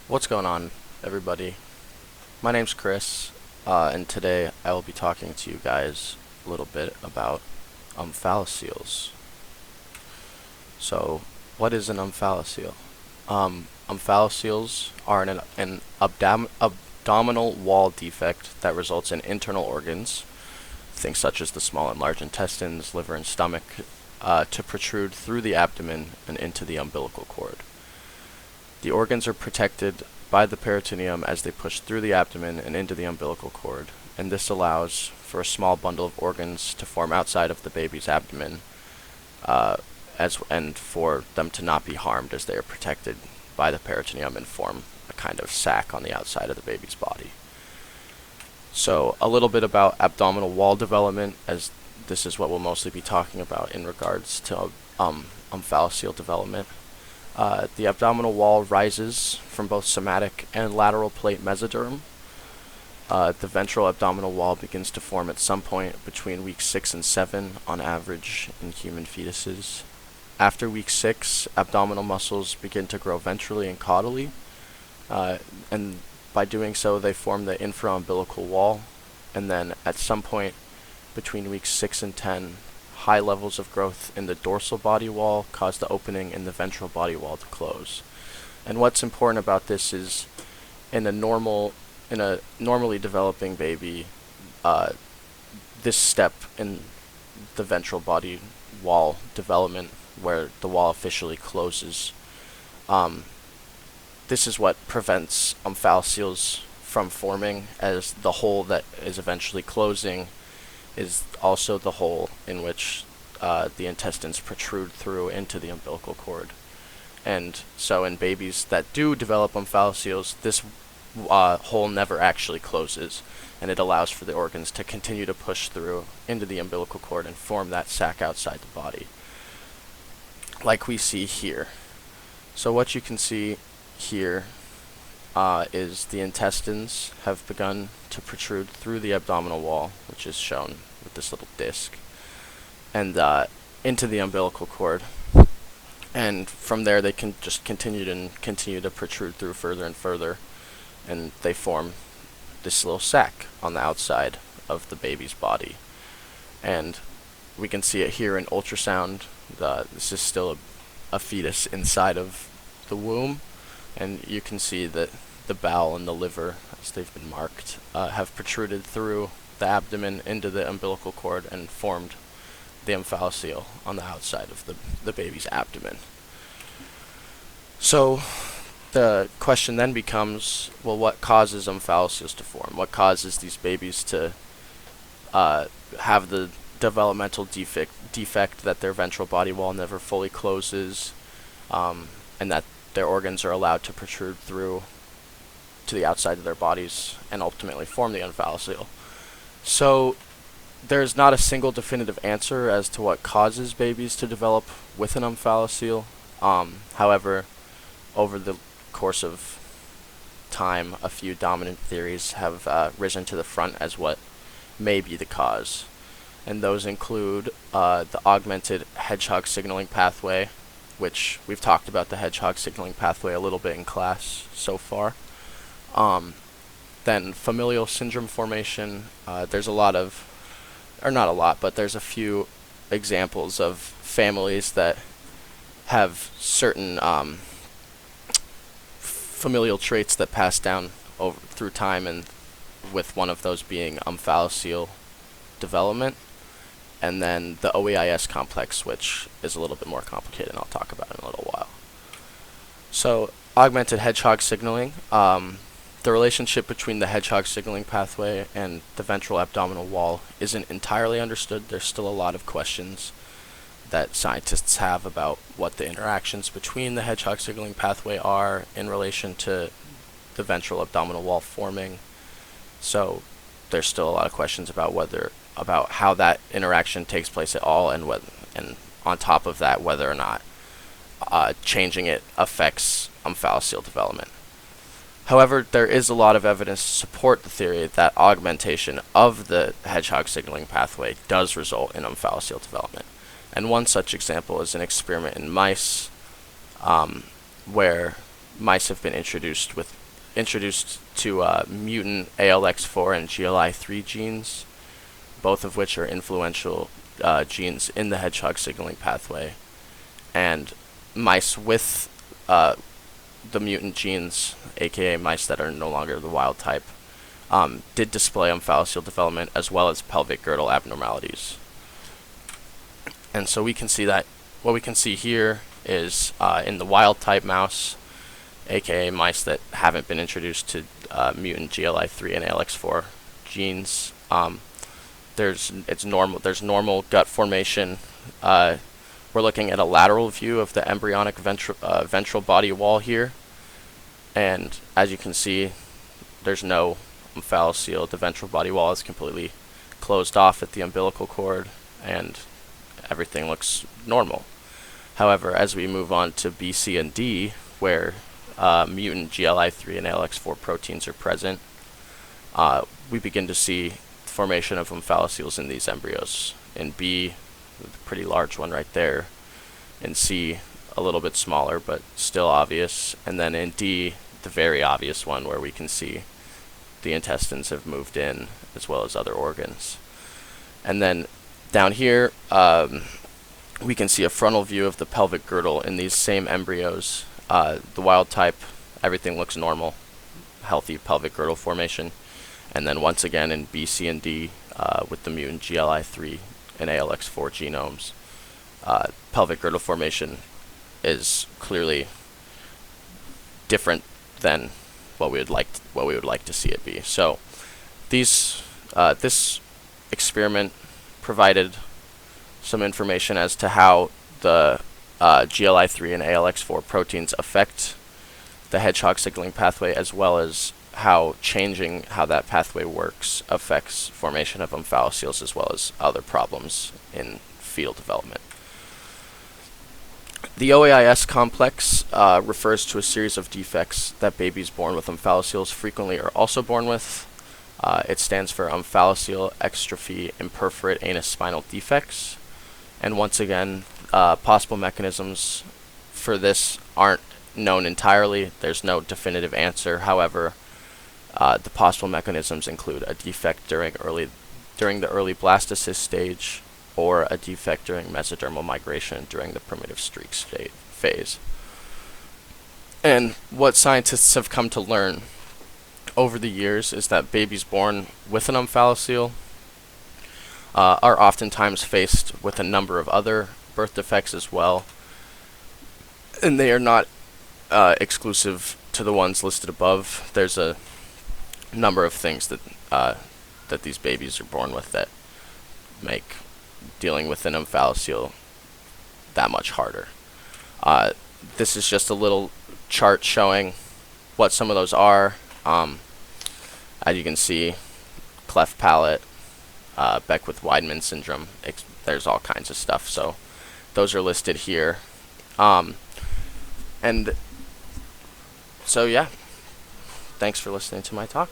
What's going on, everybody? My name's Chris, and today I will be talking to you guys a little bit about omphalocele. So, what is an omphalocele? Omphalocele are an abdominal wall defect that results in internal organs, things such as the small and large intestines, liver, and stomach, to protrude through the abdomen and into the umbilical cord. The organs are protected by the peritoneum as they push through the abdomen and into the umbilical cord, and this allows for a small bundle of organs to form outside of the baby's abdomen, and for them to not be harmed as they are protected by the peritoneum and form a kind of sac on the outside of the baby's body. So a little bit about abdominal wall development, as this is what we'll mostly be talking about in regards to omphalocele development. The abdominal wall rises from both somatic and lateral plate mesoderm. The ventral abdominal wall begins to form at some point between week 6 and 7 on average in human fetuses. After week 6, abdominal muscles begin to grow ventrally and caudally, and by doing so they form the infraumbilical wall, and then at some point between weeks 6 and 10, high levels of growth in the dorsal body wall cause the opening in the ventral body wall to close. And what's important about this is in a normally developing baby, this step in the ventral body wall development, where the wall officially closes, this is what prevents omphalocele from forming, as the hole that is eventually closing is also the hole in which the intestines protrude through into the umbilical cord. And so in babies that do develop omphalocele, this hole never actually closes, and it allows for the organs to continue to push through into the umbilical cord and form that sac outside the body, like we see here. So what you can see here is the intestines have begun to protrude through the abdominal wall, which is shown with this little disc, and into the umbilical cord. And from there they can just continue to protrude through further and further, and they form this little sac on the outside of the baby's body. And we can see it here in ultrasound. This is still a fetus inside of the womb, and you can see that the bowel and the liver, as they've been marked, have protruded through the abdomen into the umbilical cord and formed the omphalocele on the outside of the baby's abdomen. So the question then becomes, well, what causes omphalocele to form? What causes these babies to have the developmental defect that their ventral body wall never fully closes, and that their organs are allowed to protrude through to the outside of their bodies and ultimately form the omphalocele? So there's not a single definitive answer as to what causes babies to develop with an omphalocele. However, over the course of time, a few dominant theories have risen to the front as what may be the cause. And those include the augmented hedgehog signaling pathway, which we've talked about the hedgehog signaling pathway a little bit in class so far. Then familial syndrome formation. There's a lot of, or not a lot, but there's a few examples of families that have certain familial traits that pass down through time, and with one of those being omphalocele development. And then the OEIS complex, which is a little bit more complicated, and I'll talk about in a little while. So augmented hedgehog signaling. The relationship between the hedgehog signaling pathway and the ventral abdominal wall isn't entirely understood. There's still a lot of questions that scientists have about what the interactions between the hedgehog signaling pathway are in relation to the ventral abdominal wall forming. So there's still a lot of questions about how that interaction takes place at all, and on top of that, whether or not changing it affects omphalocele development. However, there is a lot of evidence to support the theory that augmentation of the hedgehog signaling pathway does result in omphalocele development. And one such example is an experiment in mice, where mice have been introduced to mutant ALX4 and GLI3 genes, both of which are influential genes in the hedgehog signaling pathway. And mice with the mutant genes, aka mice that are no longer the wild type, did display omphalocele development as well as pelvic girdle abnormalities. And so we can see that what we can see here is in the wild type mouse, aka mice that haven't been introduced to mutant GLI3 and ALX4 genes, there's normal gut formation. We're looking at a lateral view of the embryonic ventral body wall here, and as you can see, there's no omphalocele. The ventral body wall is completely closed off at the umbilical cord, and everything looks normal. However, as we move on to B, C, and D, where mutant GLI3 and ALX4 proteins are present, we begin to see formation of omphalocele in these embryos. In B, a pretty large one right there. In C, a little bit smaller, but still obvious. And then in D, the very obvious one where we can see the intestines have moved in, as well as other organs. And then down here, we can see a frontal view of the pelvic girdle in these same embryos. The wild type, everything looks normal, healthy pelvic girdle formation. And then once again in B, C, and D, with the mutant GLI3 and ALX4 genomes, pelvic girdle formation is clearly different than what we would like to see it be. So this experiment provided some information as to how the GLI3 and ALX4 proteins affect the hedgehog signaling pathway, as well as how changing how that pathway works affects formation of omphalocele as well as other problems in fetal development. The OAIS complex refers to a series of defects that babies born with omphalocele frequently are also born with. It stands for omphalocele exstrophy imperforate anus spinal defects. And once again, possible mechanisms for this aren't known entirely. There's no definitive answer. However, the possible mechanisms include a defect during the early blastocyst stage, or a defect during mesodermal migration during the primitive streak phase. And what scientists have come to learn over the years is that babies born with an omphalocele are oftentimes faced with a number of other birth defects as well, and they are not exclusive to the ones listed above. There's a number of things that these babies are born with that make dealing with an omphalocele that much harder. This is just a little chart showing what some of those are. As you can see, cleft palate, Beckwith-Weidman syndrome, there's all kinds of stuff, so those are listed here. And so yeah, thanks for listening to my talk.